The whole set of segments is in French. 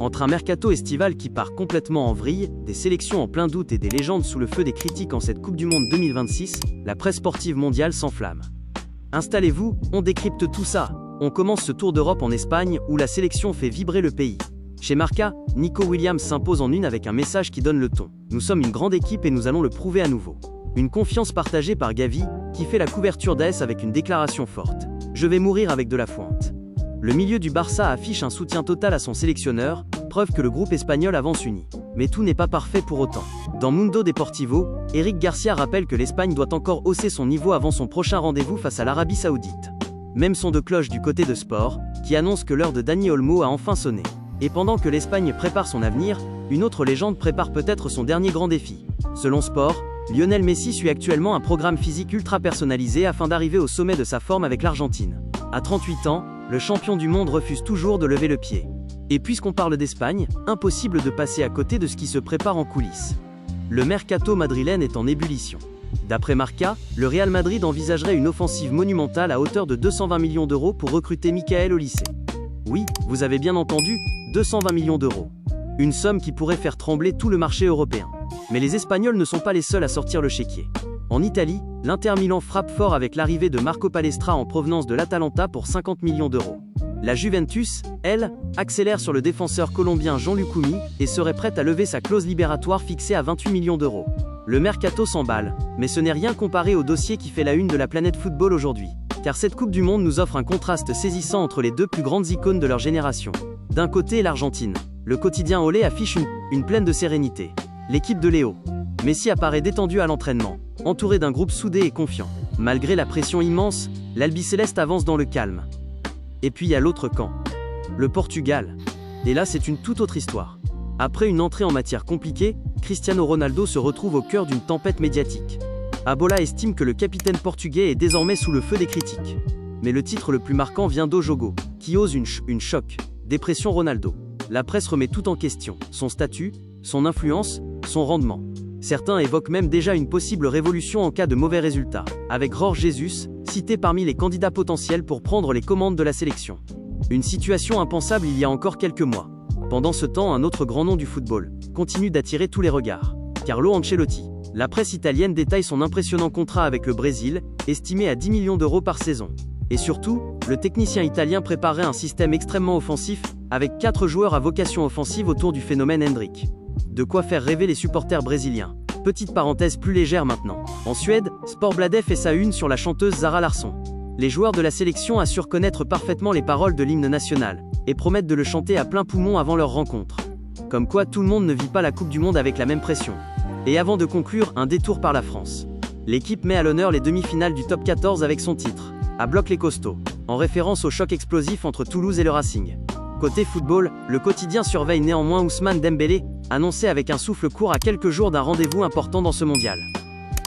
Entre un mercato estival qui part complètement en vrille, des sélections en plein doute et des légendes sous le feu des critiques en cette Coupe du Monde 2026, la presse sportive mondiale s'enflamme. Installez-vous, on décrypte tout ça. On commence ce tour d'Europe en Espagne où la sélection fait vibrer le pays. Chez Marca, Nico Williams s'impose en une avec un message qui donne le ton. Nous sommes une grande équipe et nous allons le prouver à nouveau. Une confiance partagée par Gavi, qui fait la couverture d'AS avec une déclaration forte. Je vais mourir avec de la Fuente. Le milieu du Barça affiche un soutien total à son sélectionneur, preuve que le groupe espagnol avance uni. Mais tout n'est pas parfait pour autant. Dans Mundo Deportivo, Eric Garcia rappelle que l'Espagne doit encore hausser son niveau avant son prochain rendez-vous face à l'Arabie Saoudite. Même son de cloche du côté de Sport, qui annonce que l'heure de Dani Olmo a enfin sonné. Et pendant que l'Espagne prépare son avenir, une autre légende prépare peut-être son dernier grand défi. Selon Sport, Lionel Messi suit actuellement un programme physique ultra personnalisé afin d'arriver au sommet de sa forme avec l'Argentine. À 38 ans, le champion du monde refuse toujours de lever le pied. Et puisqu'on parle d'Espagne, impossible de passer à côté de ce qui se prépare en coulisses. Le mercato madrilène est en ébullition. D'après Marca, le Real Madrid envisagerait une offensive monumentale à hauteur de 220 millions d'euros pour recruter Michael Olise. Oui, vous avez bien entendu, 220 millions d'euros. Une somme qui pourrait faire trembler tout le marché européen. Mais les Espagnols ne sont pas les seuls à sortir le chéquier. En Italie, l'Inter Milan frappe fort avec l'arrivée de Marco Palestra en provenance de l'Atalanta pour 50 millions d'euros. La Juventus, elle, accélère sur le défenseur colombien Jean-Luc Koumi et serait prête à lever sa clause libératoire fixée à 28 millions d'euros. Le mercato s'emballe, mais ce n'est rien comparé au dossier qui fait la une de la planète football aujourd'hui. Car cette Coupe du Monde nous offre un contraste saisissant entre les deux plus grandes icônes de leur génération. D'un côté, l'Argentine. Le quotidien Olé affiche une pleine de sérénité. L'équipe de Léo. Messi apparaît détendu à l'entraînement, entouré d'un groupe soudé et confiant. Malgré la pression immense, l'Albiceleste avance dans le calme. Et puis il y a l'autre camp. Le Portugal. Et là, c'est une toute autre histoire. Après une entrée en matière compliquée, Cristiano Ronaldo se retrouve au cœur d'une tempête médiatique. Abola estime que le capitaine portugais est désormais sous le feu des critiques. Mais le titre le plus marquant vient d'Ojogo, qui ose une choc. Dépression Ronaldo. La presse remet tout en question, son statut, son influence, son rendement. Certains évoquent même déjà une possible révolution en cas de mauvais résultats, avec Jorge Jesus, cité parmi les candidats potentiels pour prendre les commandes de la sélection. Une situation impensable il y a encore quelques mois. Pendant ce temps, un autre grand nom du football continue d'attirer tous les regards. Carlo Ancelotti. La presse italienne détaille son impressionnant contrat avec le Brésil, estimé à 10 millions d'euros par saison. Et surtout, le technicien italien préparerait un système extrêmement offensif, avec 4 joueurs à vocation offensive autour du phénomène Hendrick. De quoi faire rêver les supporters brésiliens. Petite parenthèse plus légère maintenant. En Suède, Sportbladet fait sa une sur la chanteuse Zara Larsson. Les joueurs de la sélection assurent connaître parfaitement les paroles de l'hymne national, et promettent de le chanter à plein poumon avant leur rencontre. Comme quoi tout le monde ne vit pas la Coupe du Monde avec la même pression. Et avant de conclure, un détour par la France. L'équipe met à l'honneur les demi-finales du top 14 avec son titre, à bloc les costauds, en référence au choc explosif entre Toulouse et le Racing. Côté football, le quotidien surveille néanmoins Ousmane Dembélé, annoncé avec un souffle court à quelques jours d'un rendez-vous important dans ce mondial.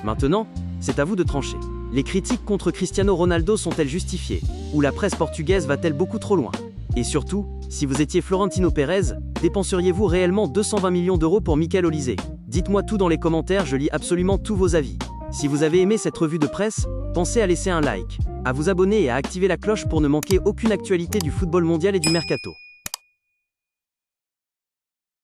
Maintenant, c'est à vous de trancher. Les critiques contre Cristiano Ronaldo sont-elles justifiées? Ou la presse portugaise va-t-elle beaucoup trop loin? Et surtout, si vous étiez Florentino Pérez, dépenseriez-vous réellement 220 millions d'euros pour Michael Olise? Dites-moi tout dans les commentaires, je lis absolument tous vos avis. Si vous avez aimé cette revue de presse, pensez à laisser un like, à vous abonner et à activer la cloche pour ne manquer aucune actualité du football mondial et du mercato.